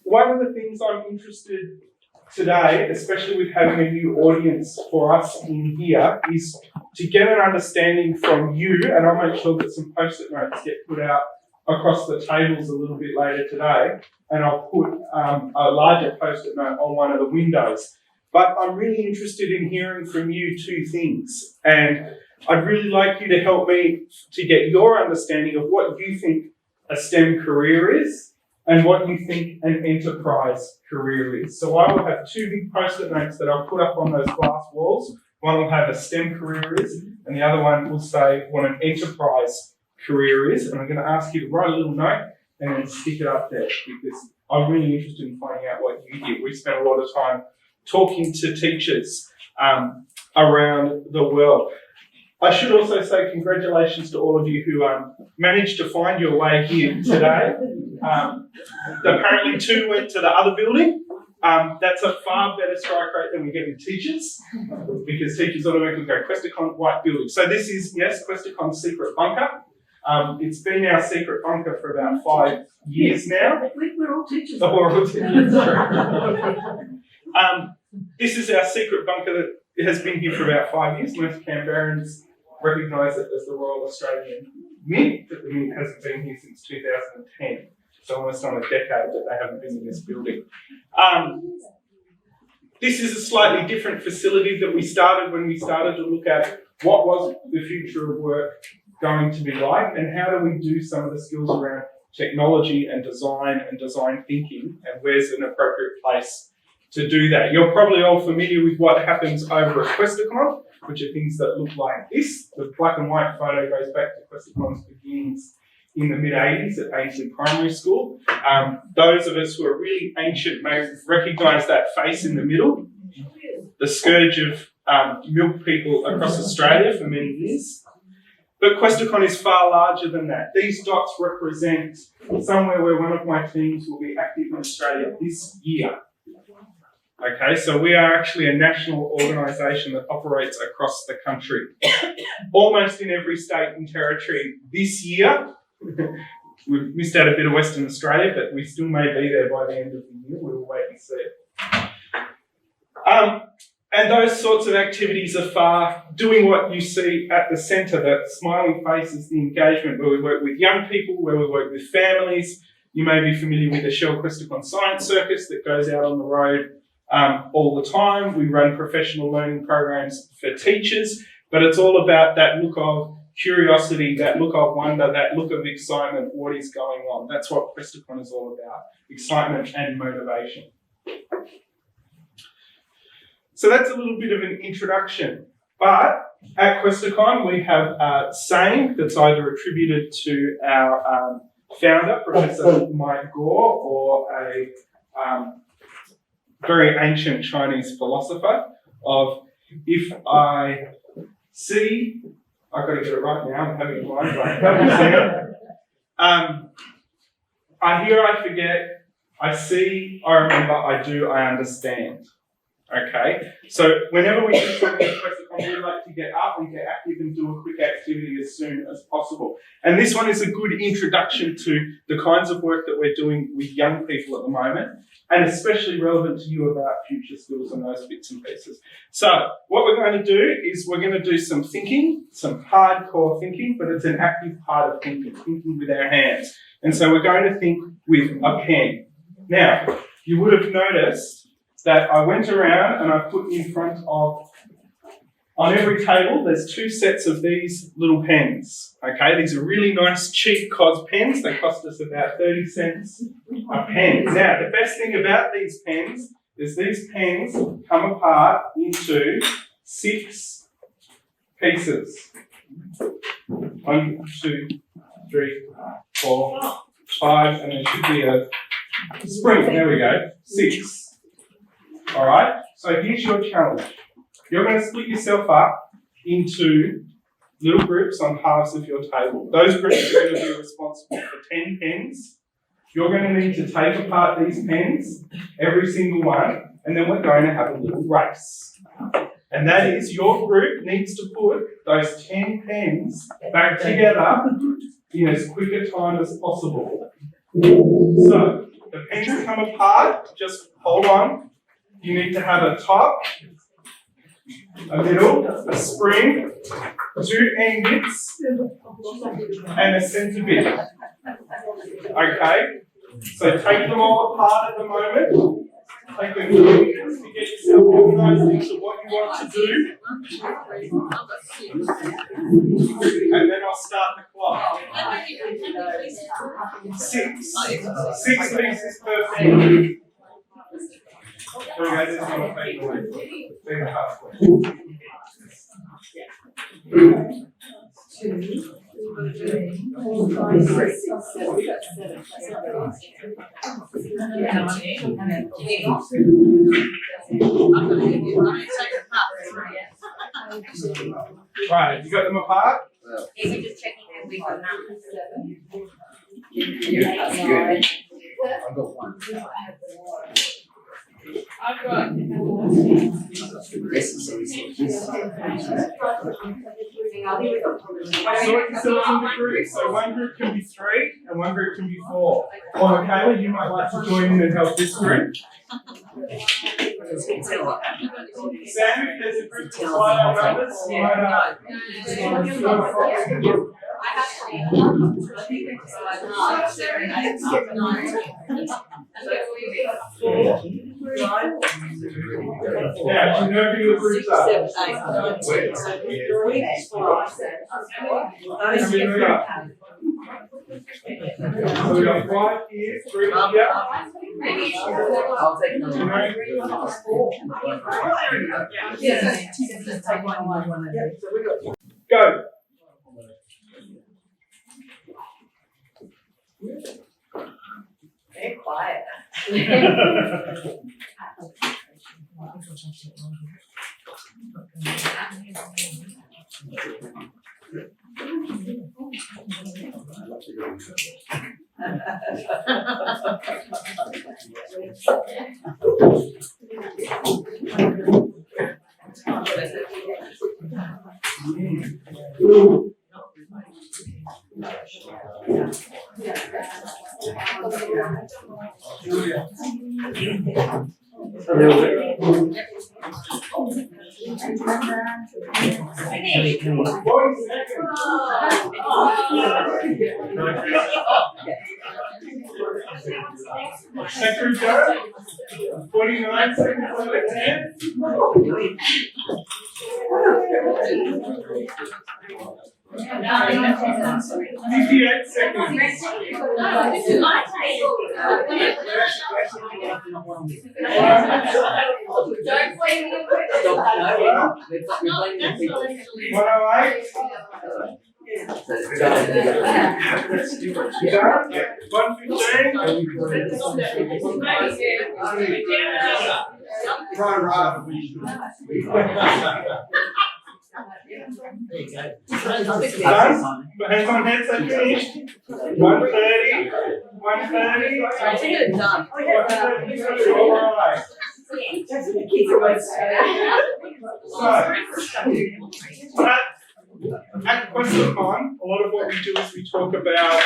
one of the things I'm interested today, especially with having a new audience for us in here, is to get an understanding from you, and I'll make sure that some post-it notes get put out across the tables a little bit later today, and I'll put a larger post-it note on one of the windows. But I'm really interested in hearing from you two things, and I'd really like you to help me to get your understanding of what you think a STEM career is and what you think an enterprise career is. So I will have two big post-it notes that I'll put up on those glass walls. One will have a STEM career is, and the other one will say what an enterprise career is. And I'm going to ask you to write a little note and then stick it up there, because I'm really interested in finding out what you did. We spent a lot of time talking to teachers around the world. I should also say congratulations to all of you who managed to find your way here today. Apparently 2 went to the other building. That's a far better strike rate than we get with teachers, because teachers automatically go Questacon, white building. So this is, yes, Questacon's secret bunker. It's been our secret bunker for about 5 years now. We're all teachers. Oh, we're all teachers. This is our secret bunker that has been here for about 5 years. Most Canberrans recognise it as the Royal Australian Mint, but the Mint hasn't been here since 2010. So almost on a decade that they haven't been in this building. This is a slightly different facility that we started when we started to look at what was the future of work going to be like, and how do we do some of the skills around technology and design thinking, and where's an appropriate place to do that. You're probably all familiar with what happens over at Questacon, which are things that look like this. The black and white photo goes back to Questacon's beginnings in the mid-80s at Ainsley Primary School. Those of us who are really ancient may recognise that face in the middle, the scourge of milk people across Australia for many years. But Questacon is far larger than that. These dots represent somewhere where one of my teams will be active in Australia this year. Okay, so we are actually a national organisation that operates across the country. Almost in every state and territory this year. We've missed out a bit of Western Australia, but we still may be there by the end of the year. We'll wait and see. And those sorts of activities are far doing what you see at the centre, that smiling face is the engagement, where we work with young people, where we work with families. You may be familiar with the Shell Questacon Science Circus that goes out on the road all the time. We run professional learning programs for teachers, but it's all about that look of curiosity, that look of wonder, that look of excitement, what is going on. That's what Questacon is all about, excitement and motivation. So that's a little bit of an introduction. But at Questacon, we have a saying that's either attributed to our founder, Professor Mike Gore, or a very ancient Chinese philosopher of, if I see, I've got to get it right now, I'm having a blind blank. I hear, I forget, I see, I remember, I do, I understand. Okay, so whenever we do something at Questacon, we like to get up and get active and do a quick activity as soon as possible. And this one is a good introduction to the kinds of work that we're doing with young people at the moment, and especially relevant to you about future skills and those bits and pieces. So what we're going to do is we're going to do some thinking, some hardcore thinking, but it's an active part of thinking with our hands. And so we're going to think with a pen. Now, you would have noticed that I went around and I put in front of, on every table, there's 2 sets of these little pens. Okay, these are really nice, cheap COS pens. They cost us about 30 cents a pen. Now, the best thing about these pens is these pens come apart into 6 pieces. 1, 2, 3, 4, 5, and there should be a spring. There we go. 6. All right, so here's your challenge. You're going to split yourself up into little groups on halves of your table. Those groups are going to be responsible for 10 pens. You're going to need to take apart these pens, every single one, and then we're going to have a little race. And that is, your group needs to put those 10 pens back together in as quick a time as possible. So, the pens come apart, just hold on. You need to have a top, a middle, a spring, 2 end bits, and a centre bit. Okay? So take them all apart at the moment. Take a few minutes to get yourself organised into what you want to do. And then I'll start the clock. 6 pieces per pen. Okay, this is not a fake away. Take the half way. 2, 3, 4, 5, 6, 7. Right, you got them apart? Is it just checking that we got numbers? I've got 1. I've got. Sort yourselves into groups. So one group can be 3 and one group can be 4. Or Michaela, you might like to join in and help this group. Sam, if there's a group to slide our numbers, yeah, do you know who your groups are? 6, 7, 8, 9, 10. So we got 5 here, 3 here. I'll take another. Go. Very quiet. Second go. 49 seconds on the 10. 58 seconds. Don't play me. 108. Yeah. 115. Done. Hands on heads, I finished. 130. 130. I think it's done. 132. All right. So, at Questacon, a lot of what we do is we talk about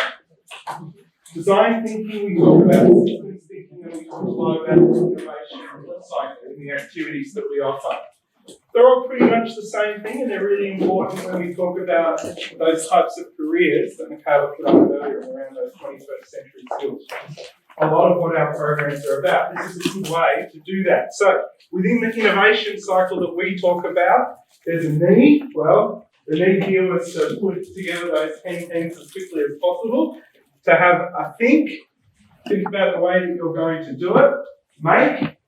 design thinking, we talk about systems thinking, and we talk a lot about the innovation cycle and the activities that we offer. They're all pretty much the same thing, and they're really important when we talk about those types of careers that Michaela put on earlier around those 21st century skills. A lot of what our programs are about. This is a good way to do that. So, within the innovation cycle that we talk about, there's a need. Well, the need here was to put together those 10 things as quickly as possible, to have a think about the way that you're going to do it, make,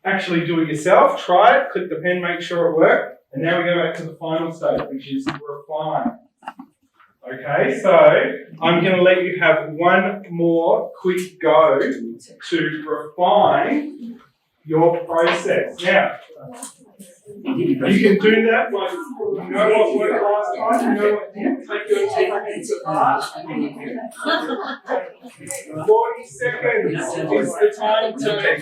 actually do it yourself, try it, click the pen, make sure it worked, and now we go back to the final stage, which is refine. Okay, so I'm going to let you have one more quick go to refine your process. Now, you can do that once you know what worked last time, you know what didn't. Take your techniques apart. 40 seconds is the time to meet.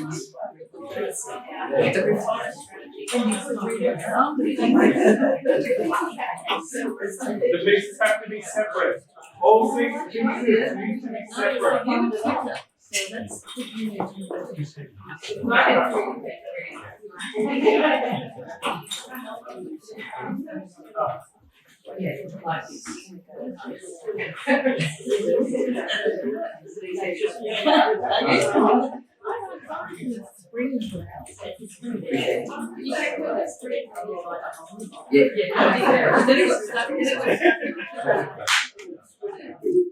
The pieces have to be separate. All 6 pieces need to be separate.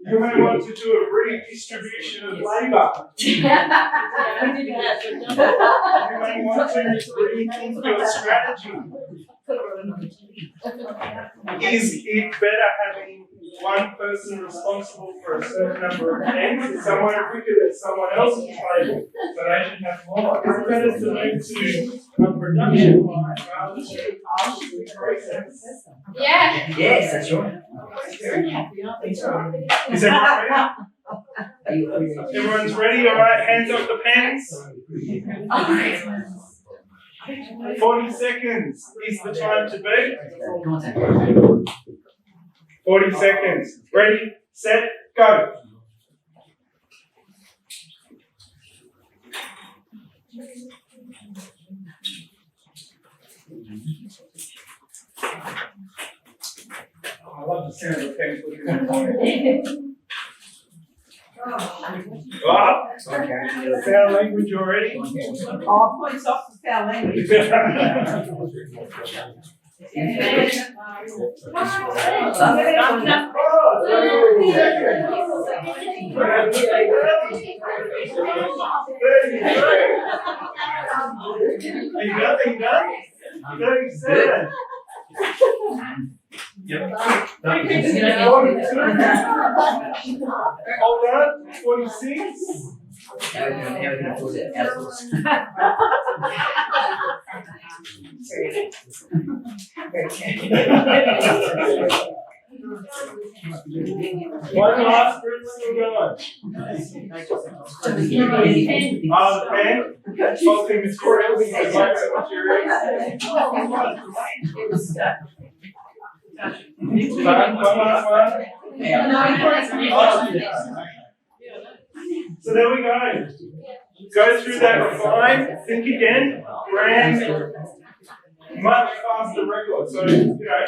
You may want to do a redistribution of labour. You may want to rethink your strategy. Is it better having one person responsible for a certain number of pens? Is someone quicker than someone else's table, but I should have more? Is it better to move to a production line rather than an arbitrary process? Yeah. Yes, that's right. Is everyone ready? Everyone's ready? All right, hands off the pens. 40 seconds is the time to beat. 40 seconds. Ready, set, go. Oh, I love the sound of pens looking at me. Ah, foul language already? Oh, points off the foul language. Are you done? 37. Yep. Hold on. 46. How are we gonna put it outsource? One last group still going. The pen. Talking materials. One last one. So there we go. Go through that refine, think again, brand, much faster record. So,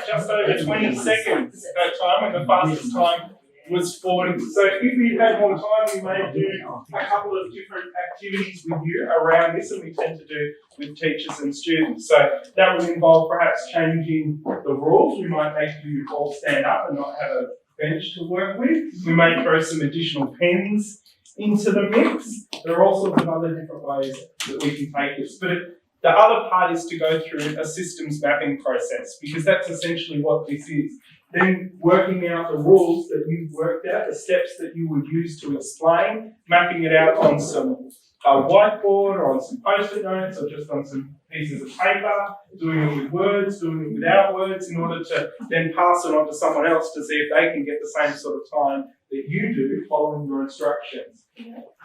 just over 20 seconds that time, and the fastest time was 40. So if we had more time, we may do a couple of different activities with you around this, and we tend to do with teachers and students. So that would involve perhaps changing the rules. We might make you all stand up and not have a bench to work with. We may throw some additional pens into the mix. There are all sorts of other different ways that we can take this. But the other part is to go through a systems mapping process, because that's essentially what this is. Then working out the rules that you've worked out, the steps that you would use to explain, mapping it out on some whiteboard or on some post-it notes or just on some pieces of paper, doing it with words, doing it without words, in order to then pass it on to someone else to see if they can get the same sort of time that you do following your instructions.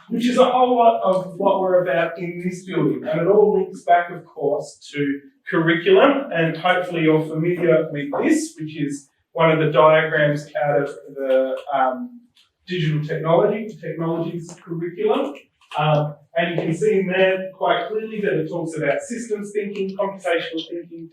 Which is a whole lot of what we're about in this building. And it all links back, of course, to curriculum, and hopefully you're familiar with this, which is one of the diagrams out of the digital technologies curriculum. And you can see in there quite clearly that it talks about systems thinking, computational thinking,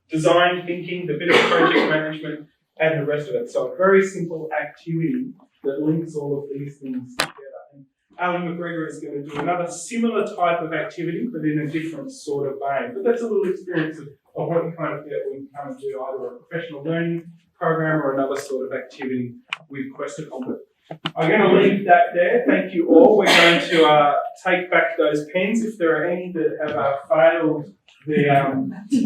design thinking, the bit of project management, and the rest of it. So a very simple activity that links all of these things together. And Alan McGregor is going to do another similar type of activity, but in a different sort of vein. But that's a little experience of what you kind of get when you come and do either a professional learning program or another sort of activity with Questacon. But I'm going to leave that there. Thank you all. We're going to take back those pens. If there are any that have failed the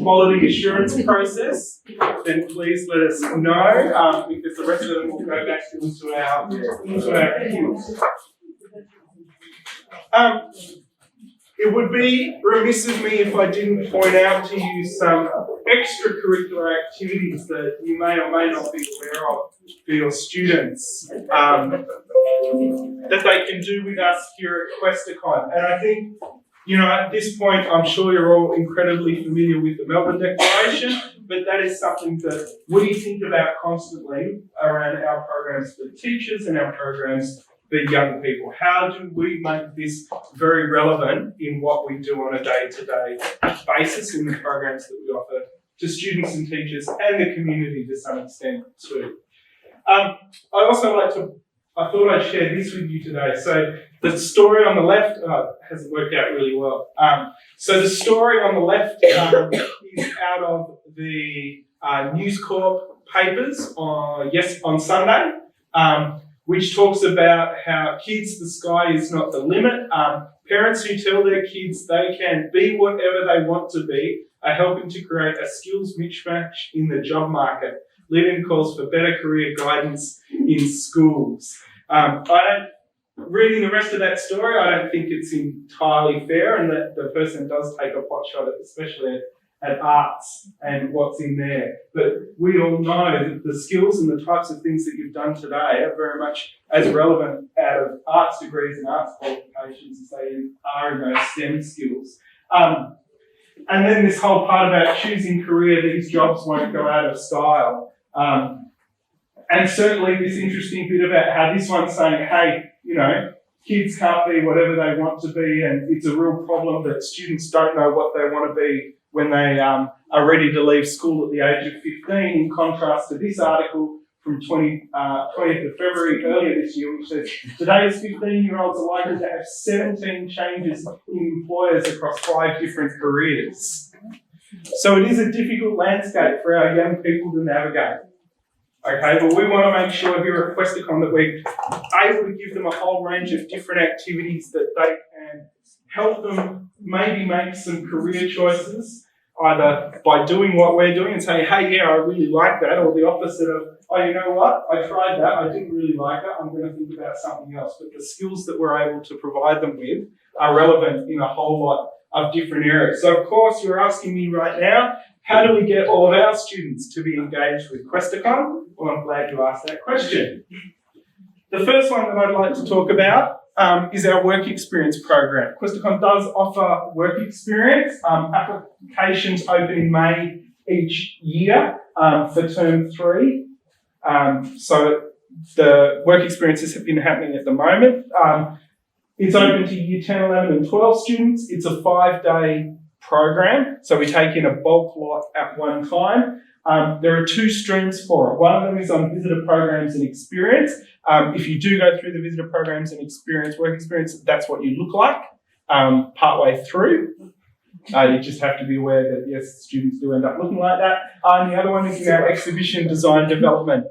quality assurance process, then please let us know, because the rest of them will go back into our queues. It would be remiss of me if I didn't point out to you some extracurricular activities that you may or may not be aware of for your students, that they can do with us here at Questacon. And I think, at this point, I'm sure you're all incredibly familiar with the Melbourne Declaration, but that is something that we think about constantly around our programs for teachers and our programs the young people? How do we make this very relevant in what we do on a day-to-day basis in the programs that we offer to students and teachers and the community to some extent too? I thought I'd share this with you today. So the story on the left hasn't worked out really well. So the story on the left is out of the News Corp papers on Sunday, which talks about how kids, the sky is not the limit. Parents who tell their kids they can be whatever they want to be are helping to create a skills mismatch in the job market. Leading calls for better career guidance in schools. Reading the rest of that story, I don't think it's entirely fair, and that the person does take a pot shot at, especially at arts and what's in there. But we all know that the skills and the types of things that you've done today are very much as relevant out of arts degrees and arts qualifications as they are in those STEM skills. And then this whole part about choosing career, these jobs won't go out of style. And certainly this interesting bit about how this one's saying, hey, kids can't be whatever they want to be, and it's a real problem that students don't know what they want to be when they are ready to leave school at the age of 15, in contrast to this article from 20th of February earlier this year, which says today's 15-year-olds are likely to have 17 changes in employers across 5 different careers. So it is a difficult landscape for our young people to navigate. Okay, but we want to make sure here at Questacon that we're able to give them a whole range of different activities that they can help them maybe make some career choices, either by doing what we're doing and saying, hey, yeah, I really like that, or the opposite of, oh, you know what, I tried that, I didn't really like it, I'm going to think about something else. But the skills that we're able to provide them with are relevant in a whole lot of different areas. So, of course, you're asking me right now, how do we get all of our students to be engaged with Questacon? Well, I'm glad you asked that question. The first one that I'd like to talk about is our work experience program. Questacon does offer work experience. Applications open in May each year for term 3. So the work experiences have been happening at the moment. It's open to year 10, 11 and 12 students. It's a 5-day program, so we take in a bulk lot at one time. There are 2 streams for it. One of them is on visitor programs and experience. If you do go through the visitor programs and work experience, that's what you look like partway through. You just have to be aware that, yes, students do end up looking like that. And the other one is our exhibition design development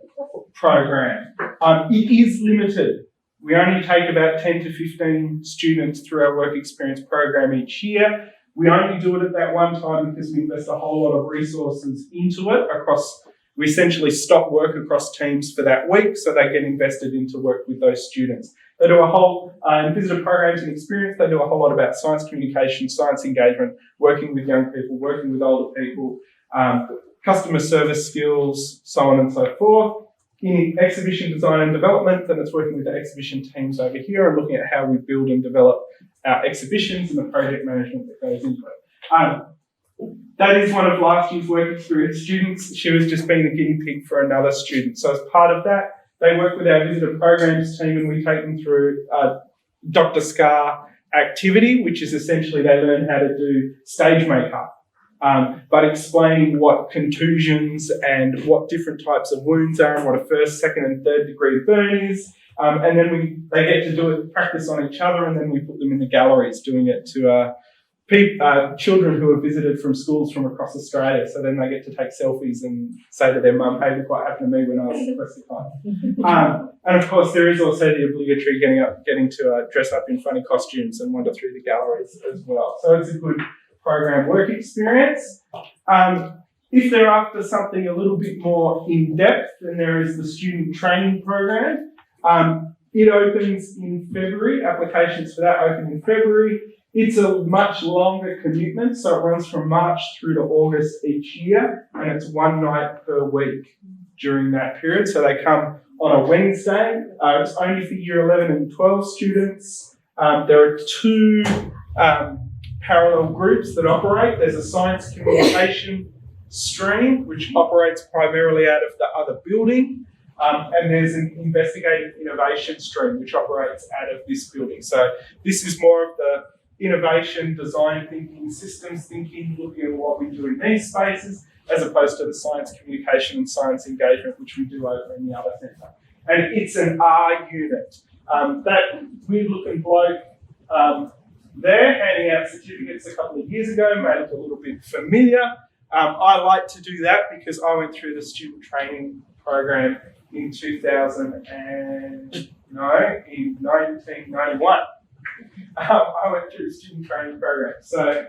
program. It is limited. We only take about 10 to 15 students through our work experience program each year. We only do it at that one time because we invest a whole lot of resources into it we essentially stop work across teams for that week, so they get invested into work with those students. They do a whole, in visitor programs and experience, they do a whole lot about science communication, science engagement, working with young people, working with older people, customer service skills, so on and so forth. In exhibition design and development, then it's working with the exhibition teams over here and looking at how we build and develop our exhibitions and the project management that goes into it. That is one of last year's work experience students. She was just being a guinea pig for another student. So as part of that, they work with our visitor programs team and we take them through Dr. Scar activity, which is essentially they learn how to do stage makeup, but explaining what contusions and what different types of wounds are and what a 1st, 2nd and 3rd degree burn is. And then they get to do it, practice on each other, and then we put them in the galleries doing it to children who are visited from schools from across Australia. So then they get to take selfies and say to their mum, hey, look what happened to me when I was at Questacon. And of course, there is also the obligatory getting to dress up in funny costumes and wander through the galleries as well. So it's a good program work experience. If they're after something a little bit more in-depth, then there is the student training program. It opens in February. Applications for that open in February. It's a much longer commitment, so it runs from March through to August each year, and it's 1 night per week during that period. So they come on a Wednesday. It's only for year 11 and 12 students. There are 2 parallel groups that operate. There's a science communication stream, which operates primarily out of the other building. And there's an investigative innovation stream which operates out of this building. So this is more of the innovation, design thinking, systems thinking, looking at what we do in these spaces, as opposed to the science communication and science engagement, which we do over in the other centre. And it's an R unit. That weird looking bloke there handing out certificates a couple of years ago made it a little bit familiar. I like to do that because I went through the student training program in 1991. I went through the student training program. So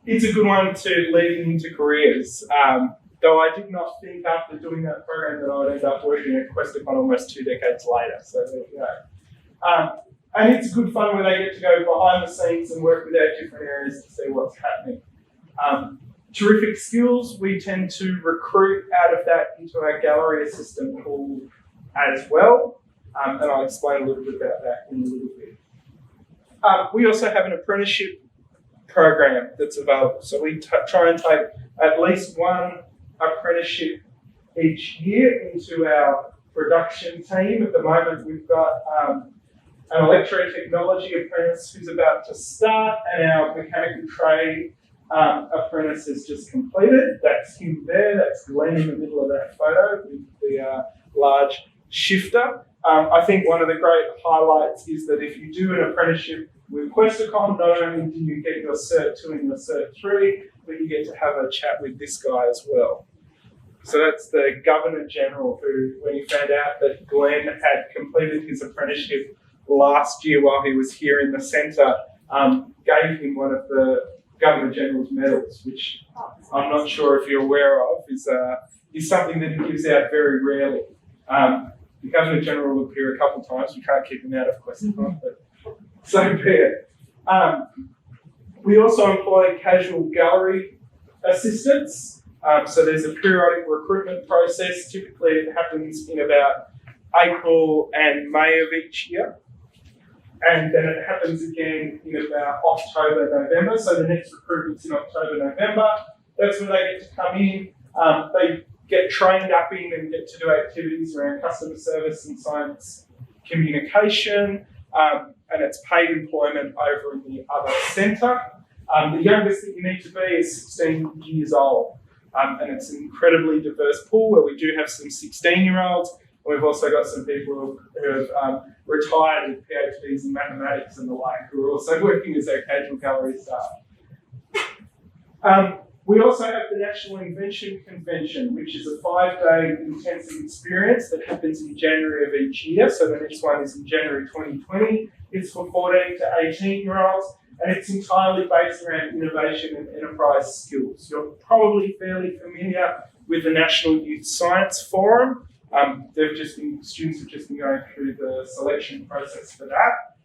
it's a good one to lead into careers. Though I did not think after doing that program that I would end up working at Questacon almost 2 decades later. So there you go. And it's good fun where they get to go behind the scenes and work with our different areas to see what's happening. Terrific skills, we tend to recruit out of that into our gallery assistant pool as well. And I'll explain a little bit about that in a little bit. We also have an apprenticeship program that's available. So we try and take at least one apprenticeship each year into our production team. At the moment, we've got an electrotechnology apprentice who's about to start, and our mechanical trade apprentice has just completed. That's him there. That's Glenn in the middle of that photo with the large shifter. I think one of the great highlights is that if you do an apprenticeship with Questacon, not only do you get your Cert 2 and your Cert 3, but you get to have a chat with this guy as well. So that's the Governor General who, when he found out that Glenn had completed his apprenticeship last year while he was here in the centre, gave him one of the Governor General's medals, which I'm not sure if you're aware of, is something that he gives out very rarely. The Governor General will appear a couple of times. We can't keep him out of Questacon, but so be it. We also employ casual gallery assistants. So there's a periodic recruitment process. Typically it happens in about April and May of each year. And then it happens again in about October, November. So the next recruitment's in October, November. That's when they get to come in. They get trained up in and get to do activities around customer service and science communication. And it's paid employment over in the other centre. The youngest that you need to be is 16 years old. And it's an incredibly diverse pool where we do have some 16-year-olds. We've also got some people who have retired with PhDs in mathematics and the like, who are also working as our casual gallery staff. We also have the National Invention Convention, which is a 5-day intensive experience that happens in January of each year. So the next one is in January 2020. It's for 14 to 18-year-olds, and it's entirely based around innovation and enterprise skills. You're probably fairly familiar with the National Youth Science Forum. Students have just been going through the selection process for that.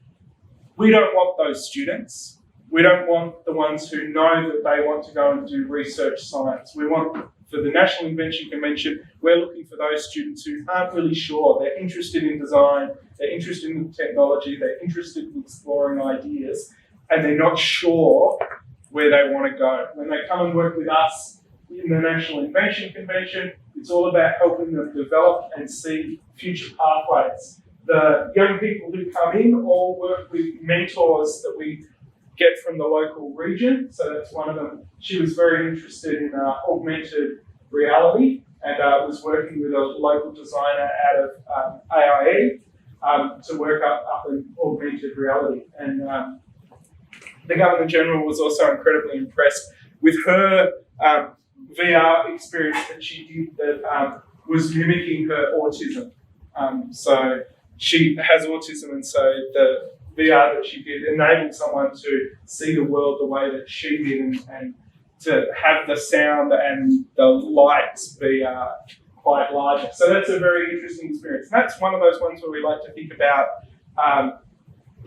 We don't want those students. We don't want the ones who know that they want to go and do research science. We want, for the National Invention Convention, we're looking for those students who aren't really sure. They're interested in design, they're interested in technology, they're interested in exploring ideas, and they're not sure where they want to go. When they come and work with us in the National Invention Convention, it's all about helping them develop and see future pathways. The young people who come in all work with mentors that we get from the local region. So that's one of them. She was very interested in augmented reality and was working with a local designer out of AIE to work up in augmented reality. And the Governor General was also incredibly impressed with her VR experience that she did that was mimicking her autism. So she has autism, and so the VR that she did enabled someone to see the world the way that she did, and to have the sound and the lights be quite larger. So that's a very interesting experience. And that's one of those ones where we like to think about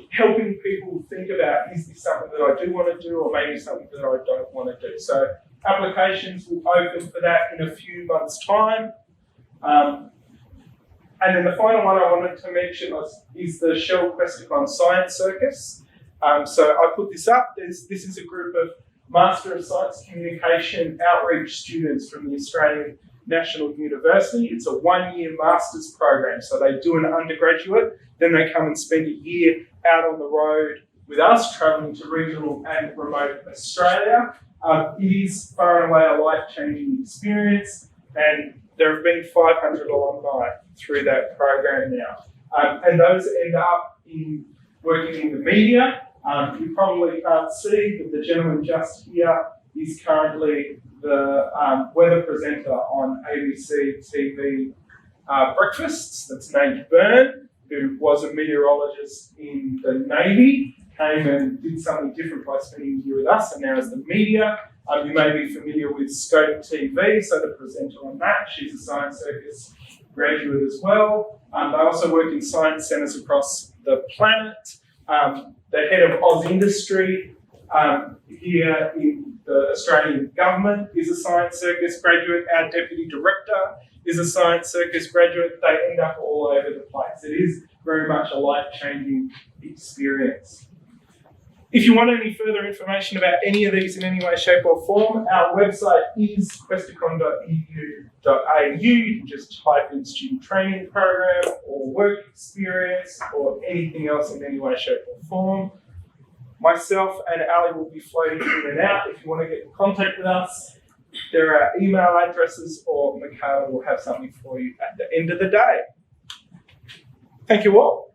helping people think about, is this something that I do want to do, or maybe something that I don't want to do. So applications will open for that in a few months' time. And then the final one I wanted to mention is the Shell Questacon Science Circus. So I put this up. This is a group of Master of Science Communication outreach students from the Australian National University. It's a 1-year master's program. So they do an undergraduate, then they come and spend a year out on the road with us, traveling to regional and remote Australia. It is far and away a life-changing experience, and there have been 500 alumni through that program now. And those end up in working in the media. You probably can't see, but the gentleman just here is currently the weather presenter on ABC TV breakfasts. That's named Byrne, who was a meteorologist in the Navy, came and did something different by spending a year with us, and now is the media. You may be familiar with Scope TV, so the presenter on that, she's a Science Circus graduate as well. They also work in science centres across the planet. The head of Oz Industry here in the Australian government is a Science Circus graduate. Our deputy director is a Science Circus graduate. They end up all over the place. It is very much a life-changing experience. If you want any further information about any of these in any way, shape or form, our website is questacon.edu.au. You can just type in student training program or work experience or anything else in any way, shape or form. Myself and Ali will be floating in and out. If you want to get in contact with us, there are email addresses, or Michaela will have something for you at the end of the day. Thank you all.